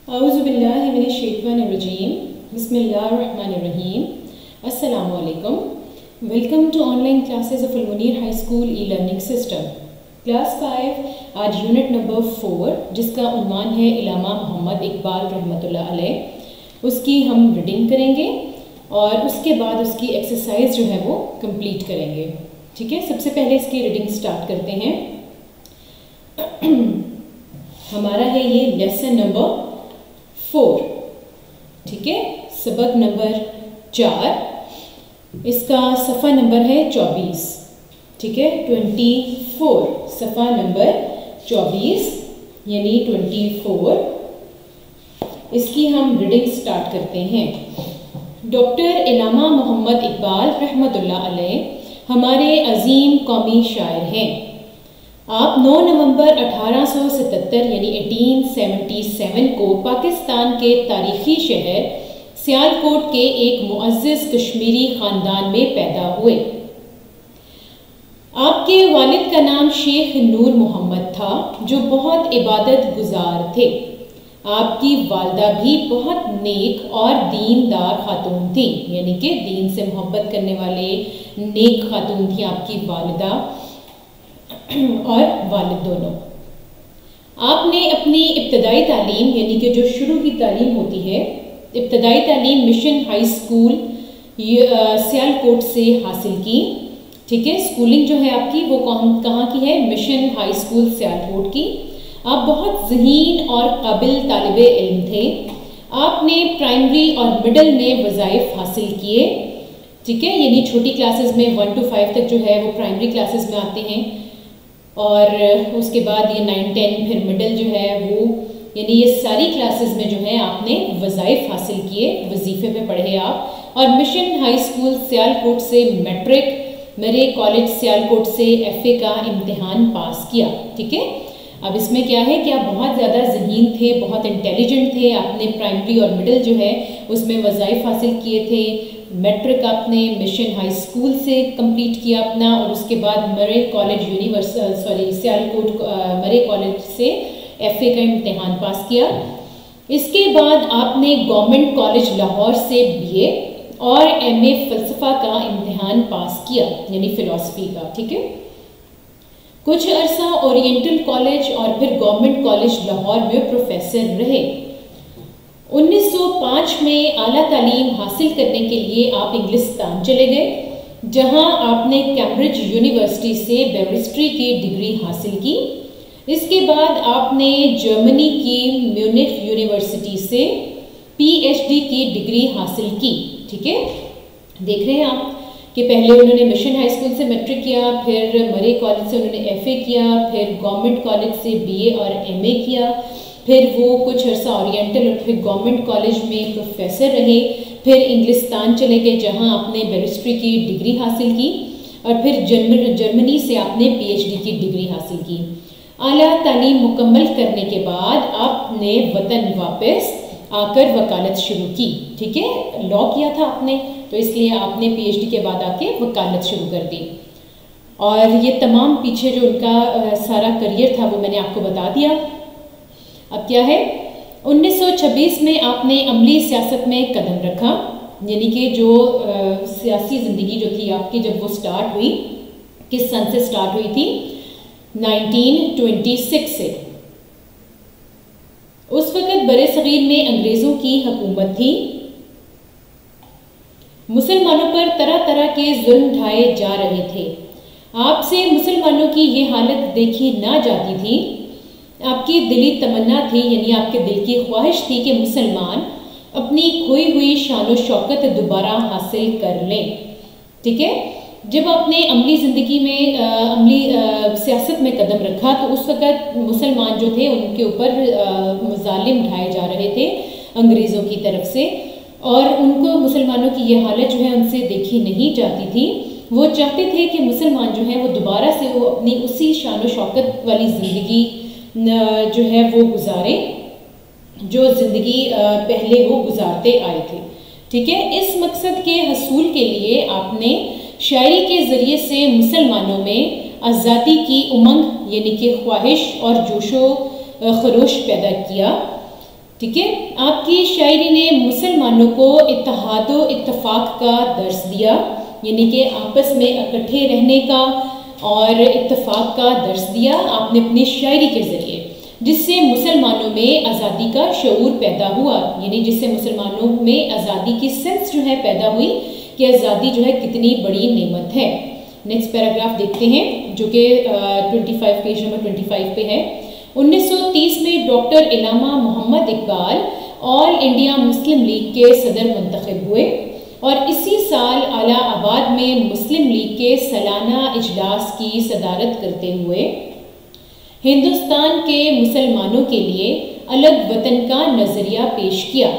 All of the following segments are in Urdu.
اعوذ باللہ من الشیطان الرجیم بسم اللہ الرحمن الرحیم السلام علیکم. Welcome to online classes of Almunir high school e learning system class 5. آج یونٹ نمبر 4 جس کا عنوان ہے علامہ محمد اقبال رحمۃ اللہ علیہ، اس کی ہم ریڈنگ کریں گے اور اس کے بعد اس کی ایکسرسائز جو ہے وہ کمپلیٹ کریں گے. ٹھیک ہے، سب سے پہلے اس کی ریڈنگ سٹارٹ کرتے ہیں. ہمارا ہے یہ لیسن نمبر 4. ٹھیک ہے، سبق نمبر 4. اس کا صفحہ نمبر ہے 24. ٹھیک ہے، 24 صفحہ نمبر 24 یعنی 24. اس کی ہم ریڈنگ سٹارٹ کرتے ہیں. ڈاکٹر علامہ محمد اقبال رحمۃ اللہ علیہ ہمارے عظیم قومی شاعر ہیں. آپ 9 نومبر 1877 یعنی 1877 کو پاکستان کے تاریخی شہر سیالکوٹ کے ایک معزز کشمیری خاندان میں پیدا ہوئے. آپ کے والد کا نام شیخ نور محمد تھا جو بہت عبادت گزار تھے. آپ کی والدہ بھی بہت نیک اور دیندار خاتون تھیں، یعنی کہ دین سے محبت کرنے والے نیک خاتون تھیں آپ کی والدہ اور والد دونوں. آپ نے اپنی ابتدائی تعلیم یعنی کہ جو شروع کی تعلیم ہوتی ہے، ابتدائی تعلیم مشن ہائی اسکول سیالکوٹ سے حاصل کی. ٹھیک ہے، اسکولنگ جو ہے آپ کی وہ کہاں کی ہے؟ مشن ہائی اسکول سیالکوٹ کی. آپ بہت ذہین اور قابل طالب علم تھے. آپ نے پرائمری اور مڈل میں وظائف حاصل کیے. ٹھیک ہے، یعنی چھوٹی کلاسز میں 1 to 5 تک جو ہے وہ پرائمری کلاسز میں آتے ہیں، اور اس کے بعد یہ 9, 10 پھر مڈل جو ہے وہ، یعنی یہ ساری کلاسز میں جو ہے آپ نے وظائف حاصل کیے، وظیفے پہ پڑھے آپ. اور مشن ہائی اسکول سیالکوٹ سے میٹرک، مرے کالج سیالکوٹ سے FA کا امتحان پاس کیا. ٹھیک ہے، اب اس میں کیا ہے کہ آپ بہت زیادہ ذہین تھے، بہت انٹیلیجنٹ تھے. آپ نے پرائمری اور مڈل جو ہے اس میں وظائف حاصل کیے تھے. میٹرک آپ نے مشن ہائی اسکول سے کمپلیٹ کیا اپنا، اور اس کے بعد مرے کالج سیالکوٹ مرے کالج سے FA کا امتحان پاس کیا. اس کے بعد آپ نے گورنمنٹ کالج لاہور سے BA اور MA فلسفہ کا امتحان پاس کیا، یعنی فلسفی کا. ٹھیک ہے، کچھ عرصہ اورینٹل کالج اور پھر گورنمنٹ کالج لاہور میں پروفیسر رہے. 1905 میں اعلیٰ تعلیم حاصل کرنے کے لیے آپ انگلستان چلے گئے، جہاں آپ نے کیمبرج یونیورسٹی سے بیرسٹری کی ڈگری حاصل کی. اس کے بعد آپ نے جرمنی کی میونخ یونیورسٹی سے PhD کی ڈگری حاصل کی. ٹھیک ہے، دیکھ رہے ہیں آپ کہ پہلے انہوں نے مشن ہائی اسکول سے میٹرک کیا، پھر مرے کالج سے انہوں نے FA کیا، پھر گورنمنٹ کالج سے BA اور MA کیا، پھر وہ کچھ عرصہ اورینٹل اور پھر گورنمنٹ کالج میں پروفیسر رہے. پھر انگلستان چلے گئے جہاں آپ نے بیرسٹری کی ڈگری حاصل کی، اور پھر جرمنی سے آپ نے PhD کی ڈگری حاصل کی. اعلیٰ تعلیم مکمل کرنے کے بعد آپ نے وطن واپس آ کر وکالت شروع کی. ٹھیک ہے، لا کیا تھا آپ نے، تو اس لیے آپ نے PhD کے بعد آ کے وکالت شروع کر دی. اور یہ تمام پیچھے جو ان کا سارا کریئر تھا وہ میں نے آپ کو بتا دیا. اب کیا ہے، 1926 میں آپ نے عملی سیاست میں قدم رکھا، یعنی کہ جو سیاسی زندگی جو تھی آپ کی جب وہ سٹارٹ ہوئی، کس سن سے سٹارٹ ہوئی تھی؟ 1926 سے. اس وقت برِ صغیر میں انگریزوں کی حکومت تھی. مسلمانوں پر طرح طرح کے ظلم ڈھائے جا رہے تھے. آپ سے مسلمانوں کی یہ حالت دیکھی نہ جاتی تھی. آپ کی دلی تمنا تھی، یعنی آپ کے دل کی خواہش تھی کہ مسلمان اپنی کھوئی ہوئی شان و شوکت دوبارہ حاصل کر لیں. ٹھیک ہے، جب آپ نے عملی زندگی میں عملی سیاست میں قدم رکھا تو اس وقت مسلمان جو تھے ان کے اوپر مظالم ڈھائے جا رہے تھے انگریزوں کی طرف سے، اور ان کو مسلمانوں کی یہ حالت جو ہے ان سے دیکھی نہیں جاتی تھی. وہ چاہتے تھے کہ مسلمان جو ہے وہ دوبارہ سے وہ اپنی اسی شان و شوکت والی زندگی جو ہے وہ گزارے جو زندگی پہلے وہ گزارتے آئے تھے. ٹھیک ہے، اس مقصد کے حصول کے لیے آپ نے شاعری کے ذریعے سے مسلمانوں میں آزادی کی امنگ یعنی کہ خواہش اور جوش و خروش پیدا کیا. ٹھیک ہے، آپ کی شاعری نے مسلمانوں کو اتحاد و اتفاق کا درس دیا، یعنی کہ آپس میں اکٹھے رہنے کا اور اتفاق کا درس دیا آپ نے اپنی شاعری کے ذریعے، جس سے مسلمانوں میں آزادی کا شعور پیدا ہوا، یعنی جس سے مسلمانوں میں آزادی کی سینس جو ہے پیدا ہوئی کہ آزادی جو ہے کتنی بڑی نعمت ہے۔ نیکسٹ پیراگراف دیکھتے ہیں جو کہ 25 پیج نمبر 25 پہ ہے۔ 1930 میں ڈاکٹر علامہ محمد اقبال آل انڈیا مسلم لیگ کے صدر منتخب ہوئے اور اسی سال الہ آباد میں مسلم لیگ کے سالانہ اجلاس کی صدارت کرتے ہوئے ہندوستان کے مسلمانوں کے لیے الگ وطن کا نظریہ پیش کیا۔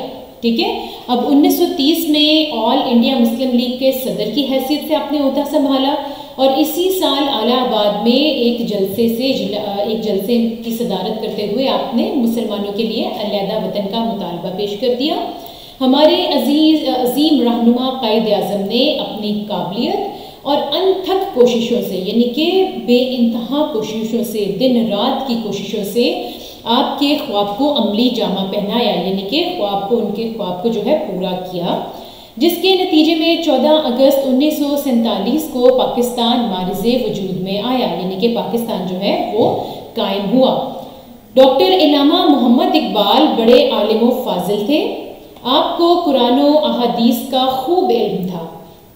ٹھیک ہے، اب 1930 میں آل انڈیا مسلم لیگ کے صدر کی حیثیت سے آپ نے عہدہ سنبھالا اور اسی سال الہ آباد میں ایک جلسے کی صدارت کرتے ہوئے آپ نے مسلمانوں کے لیے علیحدہ وطن کا مطالبہ پیش کر دیا۔ ہمارے عظیم رہنما قائد اعظم نے اپنی قابلیت اور انتھک کوششوں سے، یعنی کہ بے انتہا کوششوں سے، دن رات کی کوششوں سے آپ کے خواب کو عملی جامہ پہنایا، یعنی کہ ان کے خواب کو جو ہے پورا کیا، جس کے نتیجے میں 14 اگست 1947 کو پاکستان معرض وجود میں آیا، یعنی کہ پاکستان جو ہے وہ قائم ہوا۔ ڈاکٹر علامہ محمد اقبال بڑے عالم و فاضل تھے، آپ کو قرآن و احادیث کا خوب علم تھا۔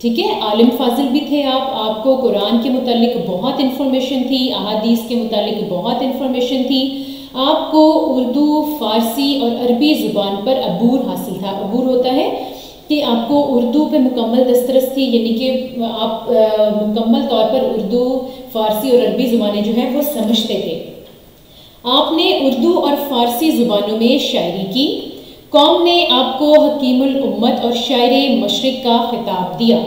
ٹھیک ہے، عالم فاضل بھی تھے آپ کو قرآن کے متعلق بہت انفارمیشن تھی، احادیث کے متعلق بہت انفارمیشن تھی، آپ کو اردو، فارسی اور عربی زبان پر عبور حاصل تھا۔ عبور ہوتا ہے کہ آپ کو اردو پہ مکمل دسترس تھی، یعنی کہ آپ مکمل طور پر اردو، فارسی اور عربی زبانیں جو ہیں وہ سمجھتے تھے۔ آپ نے اردو اور فارسی زبانوں میں شاعری کی، قوم نے آپ کو حکیم الامت اور شاعر مشرق کا خطاب دیا۔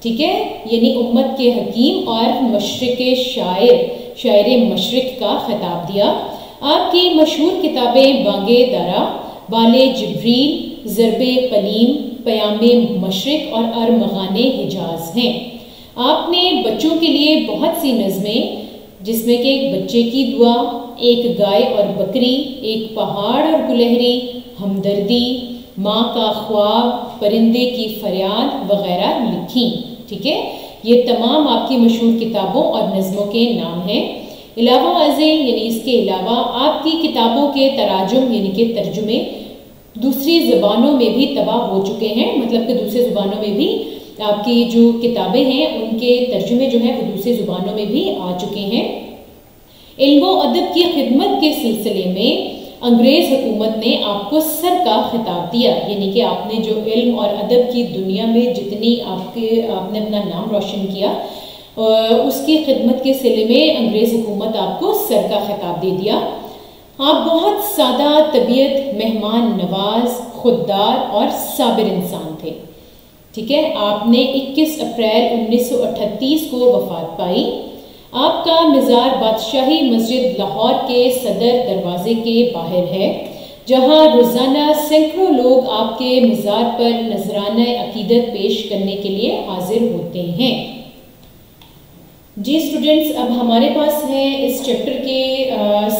ٹھیک ہے، یعنی امت کے حکیم اور مشرق کے شاعر مشرق کا خطاب دیا۔ آپ کی مشہور کتابیں بانگ درا، بال جبریل، ضرب قلیم، پیام مشرق اور ارمغان حجاز ہیں۔ آپ نے بچوں کے لیے بہت سی نظمیں، جس میں کہ ایک بچے کی دعا، ایک گائے اور بکری، ایک پہاڑ اور گلہری، ہمدردی، ماں کا خواب، پرندے کی فریاد وغیرہ لکھی۔ ٹھیک ہے، یہ تمام آپ کی مشہور کتابوں اور نظموں کے نام ہیں۔ علاوہ ازیں، یعنی اس کے علاوہ آپ کی کتابوں کے تراجم، یعنی کہ ترجمے دوسری زبانوں میں بھی طبع ہو چکے ہیں، مطلب کہ دوسری زبانوں میں بھی آپ کی جو کتابیں ہیں ان کے ترجمے جو ہیں وہ دوسری زبانوں میں بھی آ چکے ہیں۔ علم و ادب کی خدمت کے سلسلے میں انگریز حکومت نے آپ کو سر کا خطاب دیا، یعنی کہ آپ نے جو علم اور ادب کی دنیا میں جتنی آپ نے اپنا نام روشن کیا، اس کی خدمت کے سلسلے میں انگریز حکومت آپ کو سر کا خطاب دے دیا۔ آپ بہت سادہ طبیعت، مہمان نواز، خوددار اور صابر انسان تھے۔ ٹھیک ہے، آپ نے 21 اپریل 1938 کو وفات پائی۔ آپ کا مزار بادشاہی مسجد لاہور کے صدر دروازے کے باہر ہے، جہاں روزانہ سینکڑوں لوگ آپ کے مزار پر نذرانہ عقیدت پیش کرنے کے لیے حاضر ہوتے ہیں۔ جی اسٹوڈنٹس، اب ہمارے پاس ہیں اس چیپٹر کے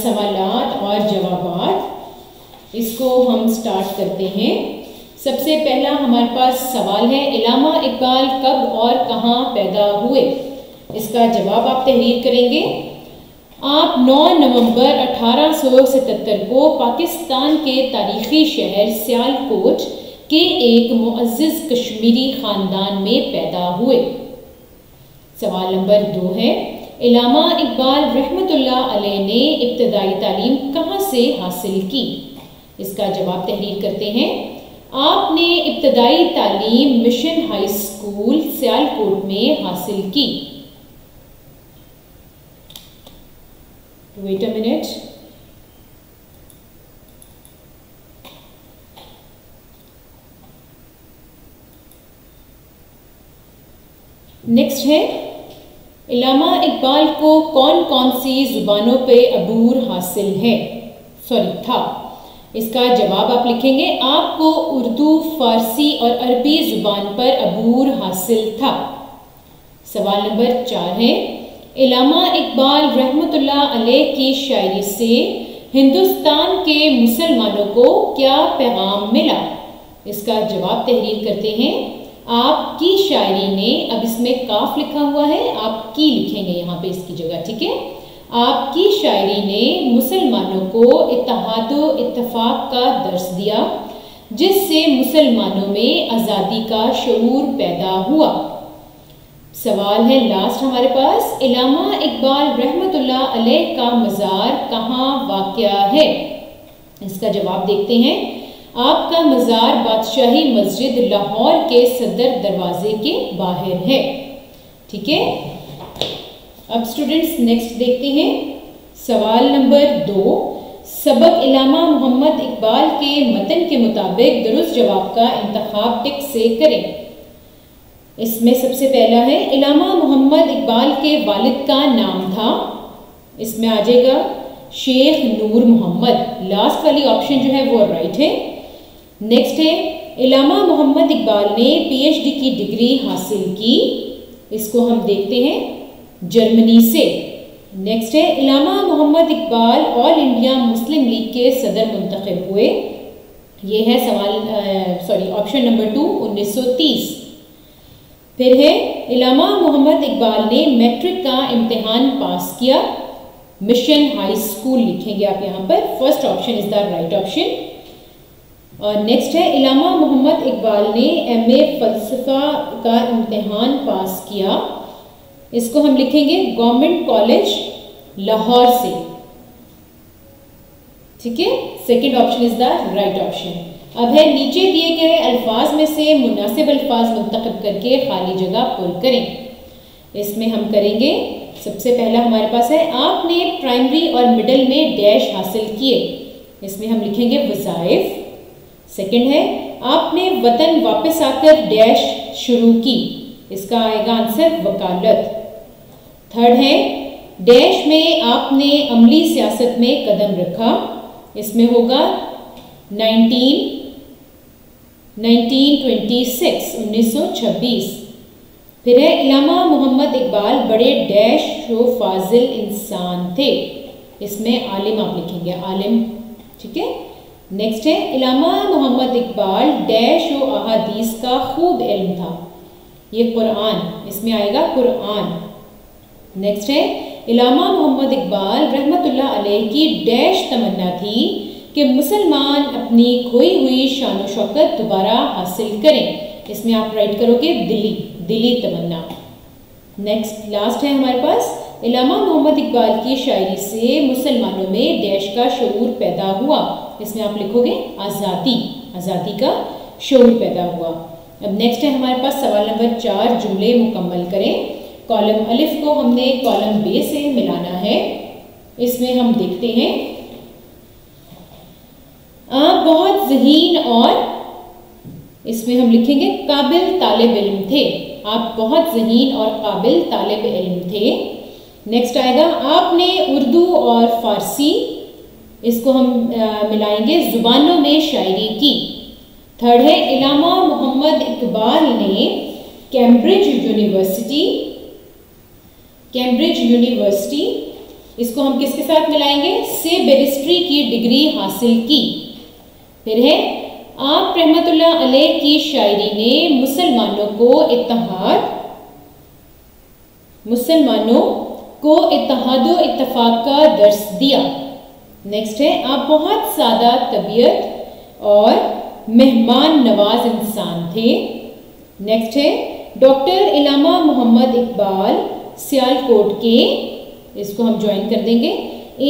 سوالات اور جوابات، اس کو ہم سٹارٹ کرتے ہیں۔ سب سے پہلا ہمارے پاس سوال ہے، علامہ اقبال کب اور کہاں پیدا ہوئے؟ اس کا جواب آپ تحریر کریں گے۔ آپ 9 نومبر 1877 کو پاکستان کے تاریخی شہر سیالکوٹ کے ایک معزز کشمیری خاندان میں پیدا ہوئے۔ سوال نمبر 2 ہے، علامہ اقبال رحمۃ اللہ علیہ نے ابتدائی تعلیم کہاں سے حاصل کی؟ اس کا جواب تحریر کرتے ہیں۔ آپ نے ابتدائی تعلیم مشن ہائی اسکول سیالکوٹ میں حاصل کی۔ Wait a minute. نیکسٹ ہے، علامہ اقبال کو کون کون سی زبانوں پہ عبور حاصل تھا؟ اس کا جواب آپ لکھیں گے، آپ کو اردو، فارسی اور عربی زبان پر عبور حاصل تھا۔ سوال نمبر 4 ہے، علامہ اقبال رحمۃ اللہ علیہ کی شاعری سے ہندوستان کے مسلمانوں کو کیا پیغام ملا؟ اس کا جواب تحریر کرتے ہیں آپ کی شاعری نے، اب اس میں کاف لکھا ہوا ہے، آپ کی لکھیں گے یہاں پہ اس کی جگہ، ٹھیک ہے؟ آپ کی شاعری نے مسلمانوں کو اتحاد و اتفاق کا درس دیا، جس سے مسلمانوں میں آزادی کا شعور پیدا ہوا۔ سوال ہے لاسٹ ہمارے پاس، علامہ اقبال رحمۃ اللہ علیہ کا مزار کہاں واقع ہے؟ اس کا جواب دیکھتے ہیں۔ آپ کا مزار بادشاہی مسجد لاہور کے صدر دروازے کے باہر ہے، ٹھیک ہے؟ اب اسٹوڈنٹس نیکسٹ دیکھتے ہیں سوال نمبر 2، سبق علامہ محمد اقبال کے متن کے مطابق درست جواب کا انتخاب ٹک سے کریں۔ اس میں سب سے پہلا ہے علامہ محمد اقبال کے والد کا نام تھا، اس میں آ جائے گا شیخ نور محمد، لاسٹ والی آپشن جو ہے وہ رائٹ ہے۔ نیکسٹ ہے علامہ محمد اقبال نے پی ایچ ڈی کی ڈگری حاصل کی، اس کو ہم دیکھتے ہیں جرمنی سے۔ نیکسٹ ہے علامہ محمد اقبال آل انڈیا مسلم لیگ کے صدر منتخب ہوئے، یہ ہے آپشن نمبر 2 1930۔ پھر ہے علامہ محمد اقبال نے میٹرک کا امتحان پاس کیا، مشن ہائی اسکول لکھیں گے آپ یہاں پر، first option is the right option. اور نیکسٹ ہے علامہ محمد اقبال نے ایم اے فلسفہ کا امتحان پاس کیا، اس کو ہم لکھیں گے گورنمنٹ کالج لاہور سے، ٹھیک ہے؟ Second option is the right option. اب ہے نیچے دیے گئے الفاظ میں سے مناسب الفاظ منتخب کر کے خالی جگہ پر کریں۔ اس میں ہم کریں گے، سب سے پہلا ہمارے پاس ہے آپ نے پرائمری اور مڈل میں ڈیش حاصل کیے، اس میں ہم لکھیں گے وظائف۔ سیکنڈ ہے آپ نے وطن واپس آ کر ڈیش شروع کی، اس کا آئے گا آنسر وکالت۔ تھرڈ ہے ڈیش میں آپ نے عملی سیاست میں قدم رکھا، اس میں ہوگا 1926۔ پھر ہے علامہ محمد اقبال بڑے ڈیش و فاضل انسان تھے، اس میں عالم آپ لکھیں گے عالم، ٹھیک ہے؟ نیکسٹ ہے علامہ محمد اقبال ڈیش و احادیث کا خوب علم تھا، یہ قرآن، اس میں آئے گا قرآن۔ نیکسٹ ہے علامہ محمد اقبال رحمۃ اللہ علیہ کی ڈیش تمنا تھی کہ مسلمان اپنی کھوئی ہوئی شان و شوکت دوبارہ حاصل کریں، اس میں آپ رائٹ کرو گے دلی تمنا۔ نیکسٹ لاسٹ ہے ہمارے پاس علامہ محمد اقبال کی شاعری سے مسلمانوں میں ڈیش کا شعور پیدا ہوا، اس میں آپ لکھو گے آزادی کا شعور پیدا ہوا۔ اب نیکسٹ ہے ہمارے پاس سوال نمبر 4، جملے مکمل کریں۔ کالم الف کو ہم نے کالم بے سے ملانا ہے، اس میں ہم دیکھتے ہیں آپ بہت ذہین اور، اس میں ہم لکھیں گے قابل طالب علم تھے، آپ بہت ذہین اور قابل طالب علم تھے۔ نیکسٹ آئے گا آپ نے اردو اور فارسی، اس کو ہم ملائیں گے زبانوں میں شاعری کی۔ تھرڈ ہے علامہ محمد اقبال نے کیمبرج یونیورسٹی، اس کو ہم کس کے ساتھ ملائیں گے سے بیرسٹری کی ڈگری حاصل کی۔ پھر ہے آپ رحمت اللہ علیہ کی شاعری نے مسلمانوں کو اتحاد و اتفاق کا درس دیا۔ نیکسٹ ہے آپ بہت سادہ طبیعت اور مہمان نواز انسان تھے۔ نیکسٹ ہے ڈاکٹر علامہ محمد اقبال سیالکوٹ کے، اس کو ہم جوائن کر دیں گے،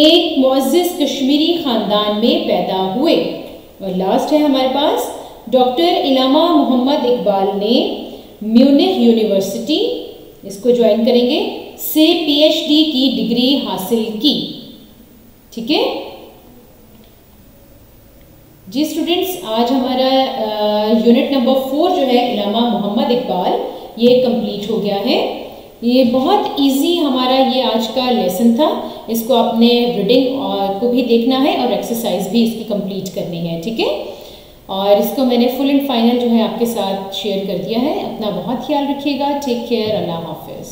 ایک معزز کشمیری خاندان میں پیدا ہوئے۔ اور لاسٹ ہے ہمارے پاس ڈاکٹر علامہ محمد اقبال نے میونخ یونیورسٹی، اس کو جوائن کریں گے، سے پی ایچ ڈی کی ڈگری حاصل کی، ٹھیک ہے جی اسٹوڈنٹس؟ آج ہمارا یونٹ نمبر 4 جو ہے علامہ محمد اقبال، یہ کمپلیٹ ہو گیا ہے۔ یہ بہت ایزی ہمارا یہ آج کا لیسن تھا، اس کو آپ نے ریڈنگ کو بھی دیکھنا ہے اور ایکسرسائز بھی اس کی کمپلیٹ کرنی ہے، ٹھیک ہے؟ اور اس کو میں نے فل اینڈ فائنل جو ہے آپ کے ساتھ شیئر کر دیا ہے۔ اپنا بہت خیال رکھیے گا، ٹیک کیئر، اللہ حافظ۔